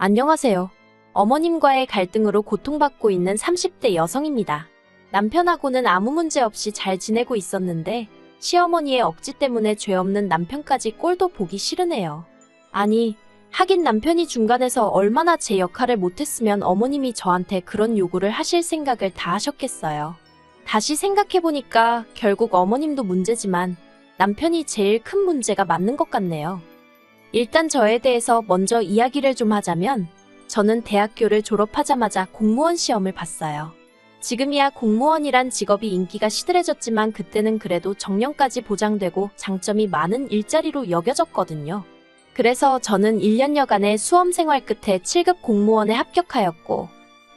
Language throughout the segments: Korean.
안녕하세요. 어머님과의 갈등으로 고통받고 있는 30대 여성입니다. 남편하고는 아무 문제 없이 잘 지내고 있었는데 시어머니의 억지 때문에 죄 없는 남편까지 꼴도 보기 싫으네요. 아니, 하긴 남편이 중간에서 얼마나 제 역할을 못했으면 어머님이 저한테 그런 요구를 하실 생각을 다 하셨겠어요. 다시 생각해보니까 결국 어머님도 문제지만 남편이 제일 큰 문제가 맞는 것 같네요. 일단 저에 대해서 먼저 이야기를 좀 하자면 저는 대학교를 졸업하자마자 공무원 시험을 봤어요. 지금이야 공무원이란 직업이 인기가 시들해졌지만 그때는 그래도 정년까지 보장되고 장점이 많은 일자리로 여겨졌거든요. 그래서 저는 1년여간의 수험 생활 끝에 7급 공무원에 합격하였고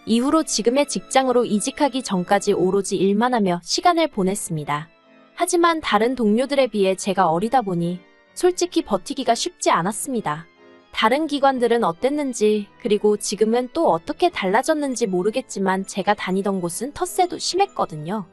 이후로 지금의 직장으로 이직하기 전까지 오로지 일만 하며 시간을 보냈습니다. 하지만 다른 동료들에 비해 제가 어리다 보니 솔직히 버티기가 쉽지 않았습니다. 다른 기관들은 어땠는지 그리고 지금은 또 어떻게 달라졌는지 모르겠지만 제가 다니던 곳은 텃세도 심했거든요.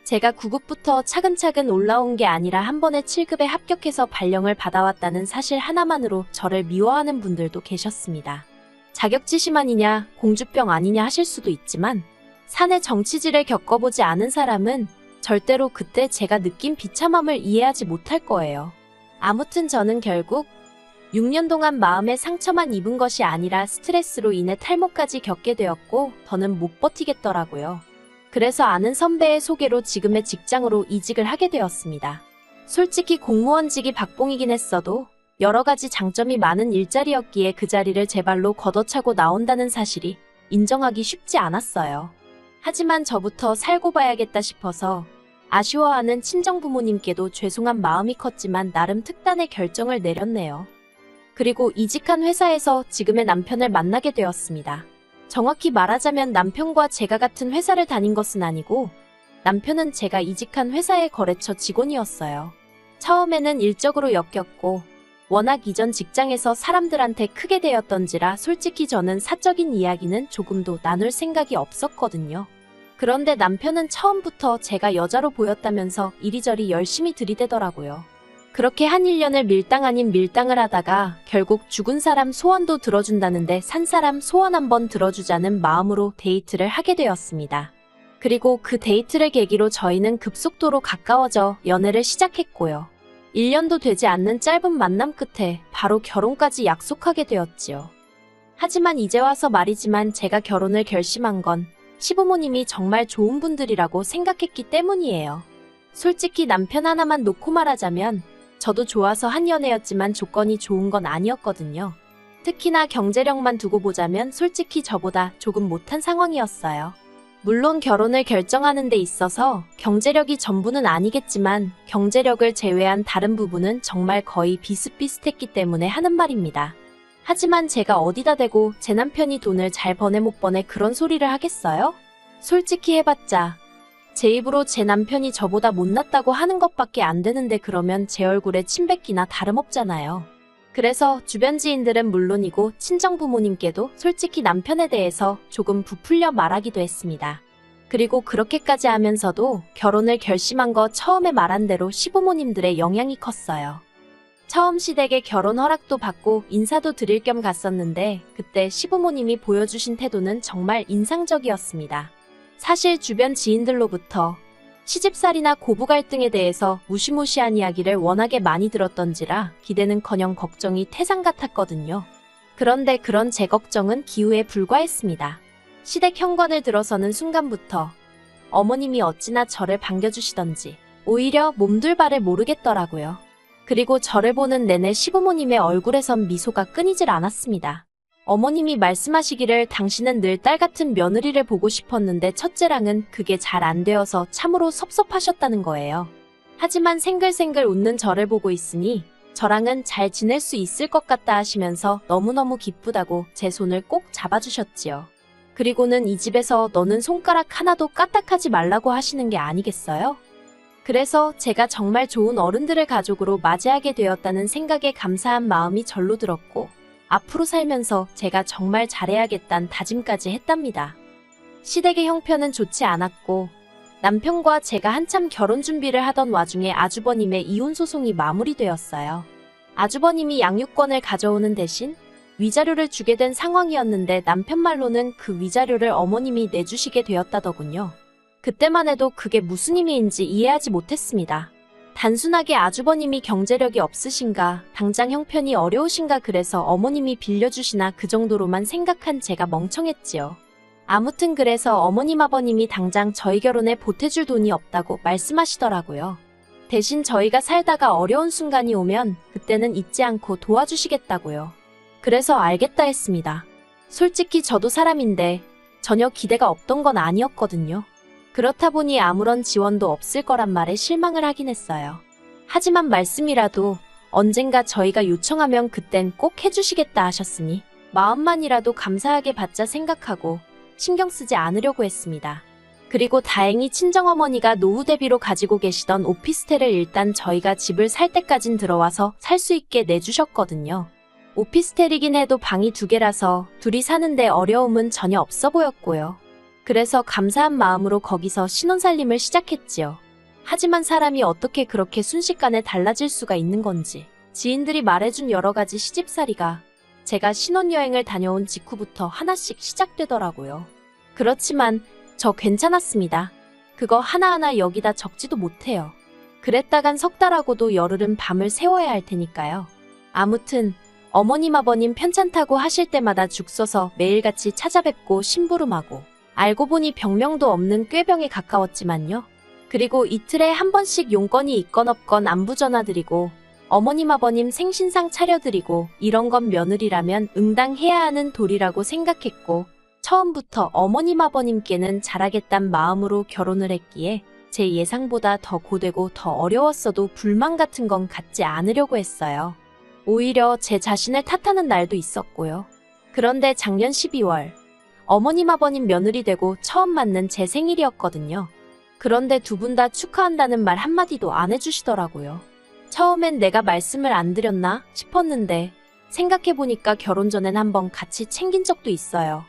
제가 9급부터 차근차근 올라온 게 아니라 한 번에 7급에 합격해서 발령을 받아왔다는 사실 하나만으로 저를 미워하는 분들도 계셨습니다. 자격지심아니냐 공주병 아니냐 하실 수도 있지만 사내 정치질을 겪어보지 않은 사람은 절대로 그때 제가 느낀 비참함을 이해하지 못할 거예요. 아무튼 저는 결국 6년 동안 마음의 상처만 입은 것이 아니라 스트레스로 인해 탈모까지 겪게 되었고 더는 못 버티겠더라고요. 그래서 아는 선배의 소개로 지금의 직장으로 이직을 하게 되었습니다. 솔직히 공무원직이 박봉이긴 했어도 여러 가지 장점이 많은 일자리였기에 그 자리를 제 발로 걷어차고 나온다는 사실이 인정하기 쉽지 않았어요. 하지만 저부터 살고 봐야겠다 싶어서 아쉬워하는 친정부모님께도 죄송한 마음이 컸지만 나름 특단의 결정을 내렸네요. 그리고 이직한 회사에서 지금의 남편을 만나게 되었습니다. 정확히 말하자면 남편과 제가 같은 회사를 다닌 것은 아니고 남편은 제가 이직한 회사의 거래처 직원이었어요. 처음에는 일적으로 엮였고 워낙 이전 직장에서 사람들한테 크게 대었던지라 솔직히 저는 사적인 이야기는 조금도 나눌 생각이 없었거든요. 그런데 남편은 처음부터 제가 여자로 보였다면서 이리저리 열심히 들이대더라고요. 그렇게 한 1년을 밀당 아닌 밀당을 하다가 결국 죽은 사람 소원도 들어준다는데 산 사람 소원 한번 들어주자는 마음으로 데이트를 하게 되었습니다. 그리고 그 데이트를 계기로 저희는 급속도로 가까워져 연애를 시작했고요. 1년도 되지 않는 짧은 만남 끝에 바로 결혼까지 약속하게 되었지요. 하지만 이제 와서 말이지만 제가 결혼을 결심한 건 시부모님이 정말 좋은 분들이라고 생각했기 때문이에요. 솔직히 남편 하나만 놓고 말하자면 저도 좋아서 한 연애였지만 조건이 좋은 건 아니었거든요. 특히나 경제력만 두고 보자면 솔직히 저보다 조금 못한 상황이었어요. 물론 결혼을 결정하는 데 있어서 경제력이 전부는 아니겠지만 경제력을 제외한 다른 부분은 정말 거의 비슷비슷했기 때문에 하는 말입니다. 하지만 제가 어디다 대고 제 남편이 돈을 잘 버네 못 버네 그런 소리를 하겠어요? 솔직히 해봤자 제 입으로 제 남편이 저보다 못났다고 하는 것밖에 안 되는데 그러면 제 얼굴에 침 뱉기나 다름없잖아요. 그래서 주변 지인들은 물론이고 친정부모님께도 솔직히 남편에 대해서 조금 부풀려 말하기도 했습니다. 그리고 그렇게까지 하면서도 결혼을 결심한 거 처음에 말한 대로 시부모님들의 영향이 컸어요. 처음 시댁에 결혼 허락도 받고 인사도 드릴 겸 갔었는데 그때 시부모님이 보여주신 태도는 정말 인상적이었습니다. 사실 주변 지인들로부터 시집살이나 고부 갈등에 대해서 무시무시한 이야기를 워낙에 많이 들었던지라 기대는커녕 걱정이 태산 같았거든요. 그런데 그런 제 걱정은 기우에 불과했습니다. 시댁 현관을 들어서는 순간부터 어머님이 어찌나 저를 반겨주시던지 오히려 몸둘 바를 모르겠더라고요. 그리고 저를 보는 내내 시부모님의 얼굴에선 미소가 끊이질 않았습니다. 어머님이 말씀하시기를 당신은 늘 딸 같은 며느리를 보고 싶었는데 첫째랑은 그게 잘 안 되어서 참으로 섭섭하셨다는 거예요. 하지만 생글생글 웃는 저를 보고 있으니 저랑은 잘 지낼 수 있을 것 같다 하시면서 너무너무 기쁘다고 제 손을 꼭 잡아주셨지요. 그리고는 이 집에서 너는 손가락 하나도 까딱하지 말라고 하시는 게 아니겠어요? 그래서 제가 정말 좋은 어른들을 가족으로 맞이하게 되었다는 생각에 감사한 마음이 절로 들었고 앞으로 살면서 제가 정말 잘해야겠다는 다짐까지 했답니다. 시댁의 형편은 좋지 않았고 남편과 제가 한참 결혼 준비를 하던 와중에 아주버님의 이혼 소송이 마무리되었어요. 아주버님이 양육권을 가져오는 대신 위자료를 주게 된 상황이었는데 남편 말로는 그 위자료를 어머님이 내주시게 되었다더군요. 그때만 해도 그게 무슨 의미인지 이해하지 못했습니다. 단순하게 아주버님이 경제력이 없으신가, 당장 형편이 어려우신가 그래서 어머님이 빌려주시나 그 정도로만 생각한 제가 멍청했지요. 아무튼 그래서 어머님 아버님이 당장 저희 결혼에 보태줄 돈이 없다고 말씀하시더라고요. 대신 저희가 살다가 어려운 순간이 오면 그때는 잊지 않고 도와주시겠다고요. 그래서 알겠다 했습니다. 솔직히 저도 사람인데 전혀 기대가 없던 건 아니었거든요. 그렇다 보니 아무런 지원도 없을 거란 말에 실망을 하긴 했어요. 하지만 말씀이라도 언젠가 저희가 요청하면 그땐 꼭 해주시겠다 하셨으니 마음만이라도 감사하게 받자 생각하고 신경 쓰지 않으려고 했습니다. 그리고 다행히 친정어머니가 노후 대비로 가지고 계시던 오피스텔을 일단 저희가 집을 살 때까진 들어와서 살 수 있게 내주셨거든요. 오피스텔이긴 해도 방이 2개라서 둘이 사는데 어려움은 전혀 없어 보였고요. 그래서 감사한 마음으로 거기서 신혼살림을 시작했지요. 하지만 사람이 어떻게 그렇게 순식간에 달라질 수가 있는 건지 지인들이 말해준 여러 가지 시집살이가 제가 신혼여행을 다녀온 직후부터 하나씩 시작되더라고요. 그렇지만 저 괜찮았습니다. 그거 하나하나 여기다 적지도 못해요. 그랬다간 석 달하고도 열흘은 밤을 새워야 할 테니까요. 아무튼 어머님 아버님 편찮다고 하실 때마다 죽 써서 매일같이 찾아뵙고 심부름하고 알고 보니 병명도 없는 꾀병에 가까웠지만요. 그리고 이틀에 한 번씩 용건이 있건 없건 안부 전화드리고 어머님 아버님 생신상 차려드리고 이런 건 며느리라면 응당해야 하는 도리라고 생각했고 처음부터 어머님 아버님께는 잘하겠단 마음으로 결혼을 했기에 제 예상보다 더 고되고 더 어려웠어도 불만 같은 건 갖지 않으려고 했어요. 오히려 제 자신을 탓하는 날도 있었고요. 그런데 작년 12월 어머님 아버님 며느리 되고 처음 맞는 제 생일이었거든요. 그런데 두 분 다 축하한다는 말 한마디도 안 해주시더라고요. 처음엔 내가 말씀을 안 드렸나 싶었는데 생각해보니까 결혼 전엔 한번 같이 챙긴 적도 있어요.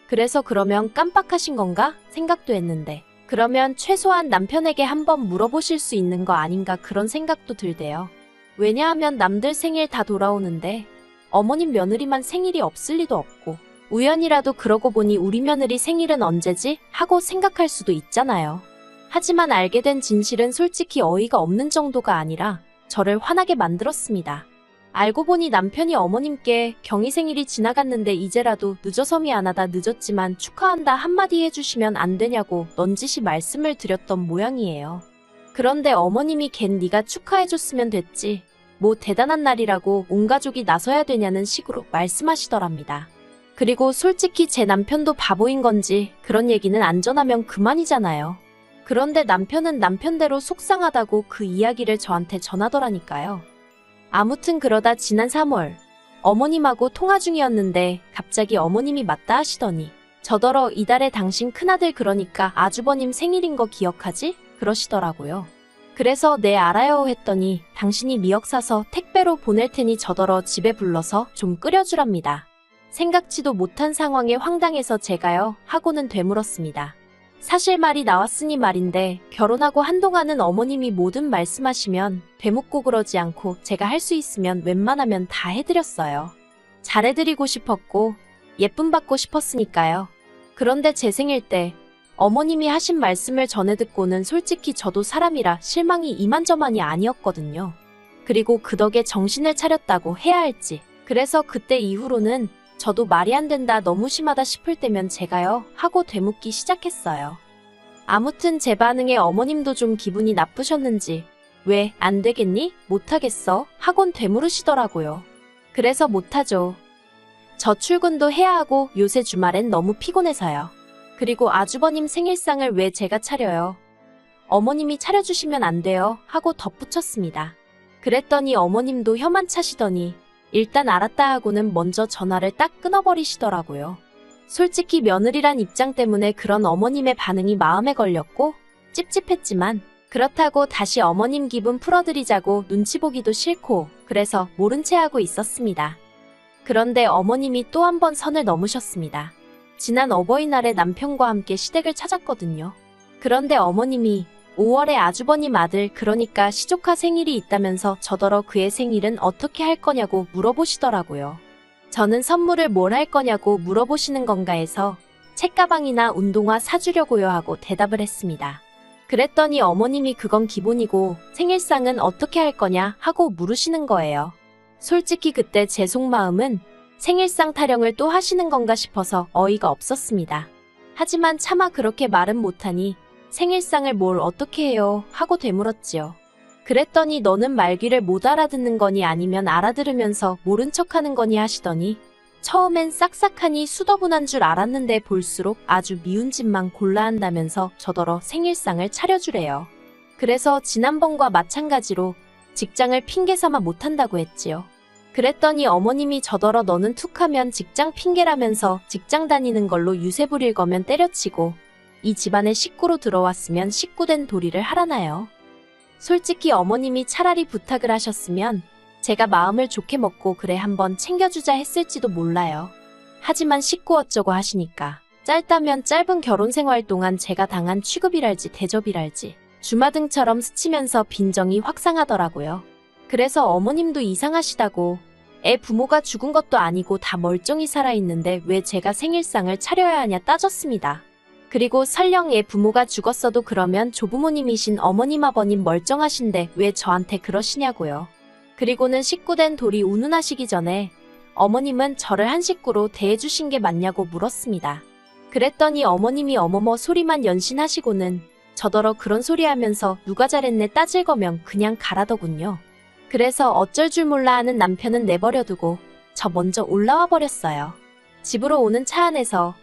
그래서 그러면 깜빡하신 건가 생각도 했는데 그러면 최소한 남편에게 한번 물어보실 수 있는 거 아닌가 그런 생각도 들대요. 왜냐하면 남들 생일 다 돌아오는데 어머님 며느리만 생일이 없을 리도 없고 우연이라도 그러고 보니 우리 며느리 생일은 언제지? 하고 생각할 수도 있잖아요. 하지만 알게 된 진실은 솔직히 어이가 없는 정도가 아니라 저를 화나게 만들었습니다. 알고 보니 남편이 어머님께 경희 생일이 지나갔는데 이제라도 늦어서 미안하다 늦었지만 축하한다 한마디 해주시면 안 되냐고 넌지시 말씀을 드렸던 모양이에요. 그런데 어머님이 걘 네가 축하해줬으면 됐지. 뭐 대단한 날이라고 온 가족이 나서야 되냐는 식으로 말씀하시더랍니다. 그리고 솔직히 제 남편도 바보인 건지 그런 얘기는 안 전하면 그만이잖아요. 그런데 남편은 남편대로 속상하다고 그 이야기를 저한테 전하더라니까요. 아무튼 그러다 지난 3월 어머님하고 통화 중이었는데 갑자기 어머님이 맞다 하시더니 저더러 이달에 당신 큰아들 그러니까 아주버님 생일인 거 기억하지? 그러시더라고요. 그래서 네 알아요 했더니 당신이 미역 사서 택배로 보낼 테니 저더러 집에 불러서 좀 끓여주랍니다. 생각지도 못한 상황에 황당해서 제가요 하고는 되물었습니다. 사실 말이 나왔으니 말인데 결혼하고 한동안은 어머님이 뭐든 말씀하시면 되묻고 그러지 않고 제가 할 수 있으면 웬만하면 다 해드렸어요. 잘해드리고 싶었고 예쁨 받고 싶었으니까요. 그런데 제 생일 때 어머님이 하신 말씀을 전해 듣고는 솔직히 저도 사람이라 실망이 이만저만이 아니었거든요. 그리고 그 덕에 정신을 차렸다고 해야 할지 그래서 그때 이후로는 저도 말이 안 된다 너무 심하다 싶을 때면 제가요 하고 되묻기 시작했어요. 아무튼 제 반응에 어머님도 좀 기분이 나쁘셨는지 왜 안 되겠니? 못하겠어? 하곤 되물으시더라고요. 그래서 못하죠. 저 출근도 해야 하고 요새 주말엔 너무 피곤해서요. 그리고 아주버님 생일상을 왜 제가 차려요? 어머님이 차려주시면 안 돼요 하고 덧붙였습니다. 그랬더니 어머님도 혀만 차시더니 일단 알았다 하고는 먼저 전화를 딱 끊어버리시더라고요. 솔직히 며느리란 입장 때문에 그런 어머님의 반응이 마음에 걸렸고 찝찝했지만 그렇다고 다시 어머님 기분 풀어드리자고 눈치 보기도 싫고 그래서 모른 채 하고 있었습니다. 그런데 어머님이 또 한 번 선을 넘으셨습니다. 지난 어버이날에 남편과 함께 시댁을 찾았거든요. 그런데 어머님이 5월에 아주버님 아들 그러니까 시조카 생일이 있다면서 저더러 그의 생일은 어떻게 할 거냐고 물어보시더라고요. 저는 선물을 뭘 할 거냐고 물어보시는 건가 해서 책가방이나 운동화 사주려고요 하고 대답을 했습니다. 그랬더니 어머님이 그건 기본이고 생일상은 어떻게 할 거냐 하고 물으시는 거예요. 솔직히 그때 제 속마음은 생일상 타령을 또 하시는 건가 싶어서 어이가 없었습니다. 하지만 차마 그렇게 말은 못하니 생일상을 뭘 어떻게 해요 하고 되물었지요. 그랬더니 너는 말귀를 못 알아듣는 거니 아니면 알아들으면서 모른 척하는 거니 하시더니 처음엔 싹싹하니 수더분한 줄 알았는데 볼수록 아주 미운 짓만 골라 한다면서 저더러 생일상을 차려주래요. 그래서 지난번과 마찬가지로 직장을 핑계삼아 못한다고 했지요. 그랬더니 어머님이 저더러 너는 툭하면 직장 핑계라면서 직장 다니는 걸로 유세 부릴 거면 때려치고 이 집안에 식구로 들어왔으면 식구된 도리를 하라나요. 솔직히 어머님이 차라리 부탁을 하셨으면 제가 마음을 좋게 먹고 그래 한번 챙겨주자 했을지도 몰라요. 하지만 식구 어쩌고 하시니까 짧다면 짧은 결혼 생활 동안 제가 당한 취급이랄지 대접이랄지 주마등처럼 스치면서 빈정이 확산하더라고요. 그래서 어머님도 이상하시다고 애 부모가 죽은 것도 아니고 다 멀쩡히 살아있는데 왜 제가 생일상을 차려야 하냐 따졌습니다. 그리고 설령 애 부모가 죽었어도 그러면 조부모님이신 어머님 아버님 멀쩡하신데 왜 저한테 그러시냐고요. 그리고는 식구된 돌이 운운하시기 전에 어머님은 저를 한 식구로 대해주신 게 맞냐고 물었습니다. 그랬더니 어머님이 어머머 소리만 연신하시고는 저더러 그런 소리 하면서 누가 잘했네 따질 거면 그냥 가라더군요. 그래서 어쩔 줄 몰라 하는 남편은 내버려두고 저 먼저 올라와 버렸어요. 집으로 오는 차 안에서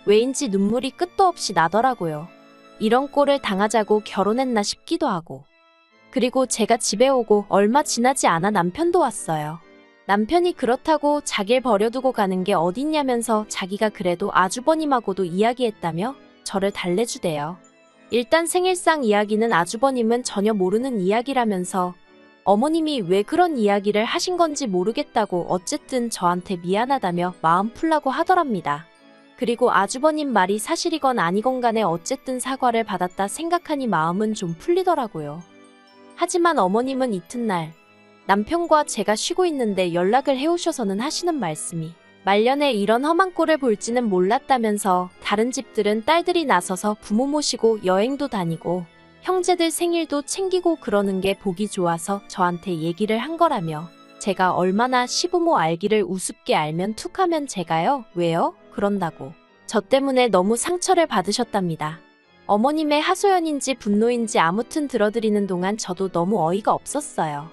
왜인지 눈물이 끝도 없이 나더라고요. 이런 꼴을 당하자고 결혼했나 싶기도 하고. 그리고 제가 집에 오고 얼마 지나지 않아 남편도 왔어요. 남편이 그렇다고 자기를 버려두고 가는 게 어딨냐면서 자기가 그래도 아주버님하고도 이야기했다며 저를 달래주대요. 일단 생일상 이야기는 아주버님은 전혀 모르는 이야기라면서 어머님이 왜 그런 이야기를 하신 건지 모르겠다고 어쨌든 저한테 미안하다며 마음 풀라고 하더랍니다. 그리고 아주버님 말이 사실이건 아니건 간에 어쨌든 사과를 받았다 생각하니 마음은 좀 풀리더라고요. 하지만 어머님은 이튿날 남편과 제가 쉬고 있는데 연락을 해오셔서는 하시는 말씀이 말년에 이런 험한 꼴을 볼지는 몰랐다면서 다른 집들은 딸들이 나서서 부모 모시고 여행도 다니고 형제들 생일도 챙기고 그러는 게 보기 좋아서 저한테 얘기를 한 거라며 제가 얼마나 시부모 알기를 우습게 알면 툭하면 제가요? 왜요? 그런다고 저 때문에 너무 상처를 받으셨답니다. 어머님의 하소연인지 분노인지 아무튼 들어드리는 동안 저도 너무 어이가 없었어요.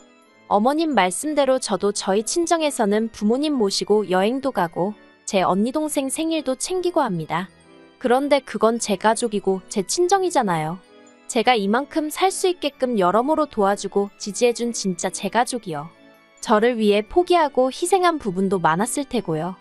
어머님 말씀대로 저도 저희 친정에서는 부모님 모시고 여행도 가고 제 언니 동생 생일도 챙기고 합니다. 그런데 그건 제 가족이고 제 친정이잖아요. 제가 이만큼 살 수 있게끔 여러모로 도와주고 지지해준 진짜 제 가족이요. 저를 위해 포기하고 희생한 부분도 많았을 테고요.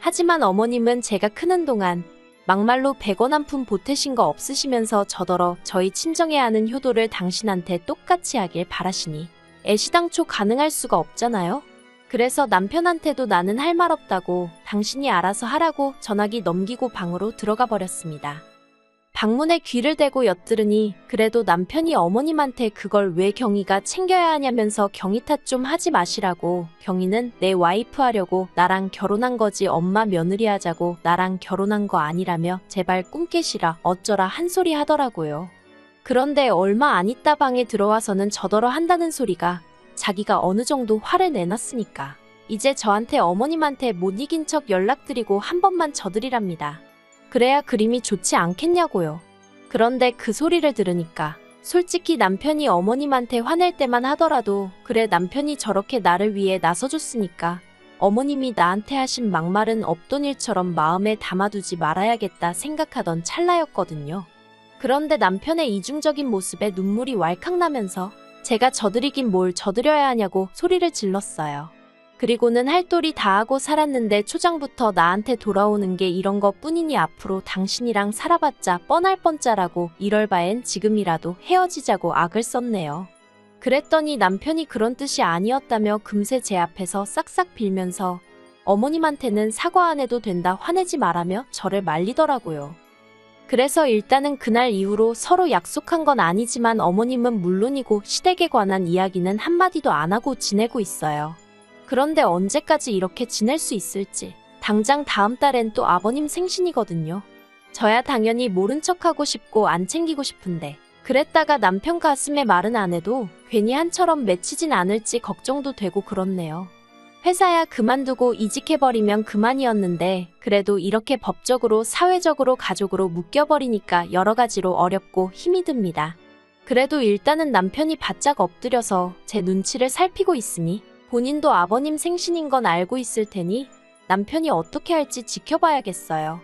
하지만 어머님은 제가 크는 동안 막말로 100원 한 푼 보태신 거 없으시면서 저더러 저희 친정에 하는 효도를 당신한테 똑같이 하길 바라시니 애시당초 가능할 수가 없잖아요. 그래서 남편한테도 나는 할 말 없다고 당신이 알아서 하라고 전화기 넘기고 방으로 들어가 버렸습니다. 방문에 귀를 대고 엿들으니 그래도 남편이 어머님한테 그걸 왜 경희가 챙겨야 하냐면서 경희 탓 좀 하지 마시라고 경희는 내 와이프 하려고 나랑 결혼한 거지 엄마 며느리 하자고 나랑 결혼한 거 아니라며 제발 꿈 깨시라 어쩌라 한 소리 하더라고요. 그런데 얼마 안 있다 방에 들어와서는 저더러 한다는 소리가 자기가 어느 정도 화를 내놨으니까 이제 저한테 어머님한테 못 이긴 척 연락드리고 한 번만 져드리랍니다. 그래야 그림이 좋지 않겠냐고요. 그런데 그 소리를 들으니까 솔직히 남편이 어머님한테 화낼 때만 하더라도 그래 남편이 저렇게 나를 위해 나서줬으니까 어머님이 나한테 하신 막말은 없던 일처럼 마음에 담아두지 말아야겠다 생각하던 찰나였거든요. 그런데 남편의 이중적인 모습에 눈물이 왈칵 나면서 제가 져드리긴 뭘 져드려야 하냐고 소리를 질렀어요. 그리고는 할 도리 다 하고 살았는데 초장부터 나한테 돌아오는 게 이런 것 뿐이니 앞으로 당신이랑 살아봤자 뻔할 뻔짜라고 이럴 바엔 지금이라도 헤어지자고 악을 썼네요. 그랬더니 남편이 그런 뜻이 아니었다며 금세 제 앞에서 싹싹 빌면서 어머님한테는 사과 안 해도 된다 화내지 말라며 저를 말리더라고요. 그래서 일단은 그날 이후로 서로 약속한 건 아니지만 어머님은 물론이고 시댁에 관한 이야기는 한마디도 안 하고 지내고 있어요. 그런데 언제까지 이렇게 지낼 수 있을지. 당장 다음 달엔 또 아버님 생신이거든요. 저야 당연히 모른 척하고 싶고 안 챙기고 싶은데 그랬다가 남편 가슴에 말은 안 해도 괜히 한처럼 맺히진 않을지 걱정도 되고 그렇네요. 회사야 그만두고 이직해버리면 그만이었는데 그래도 이렇게 법적으로 사회적으로 가족으로 묶여버리니까 여러 가지로 어렵고 힘이 듭니다. 그래도 일단은 남편이 바짝 엎드려서 제 눈치를 살피고 있으니 본인도 아버님 생신인 건 알고 있을 테니 남편이 어떻게 할지 지켜봐야겠어요.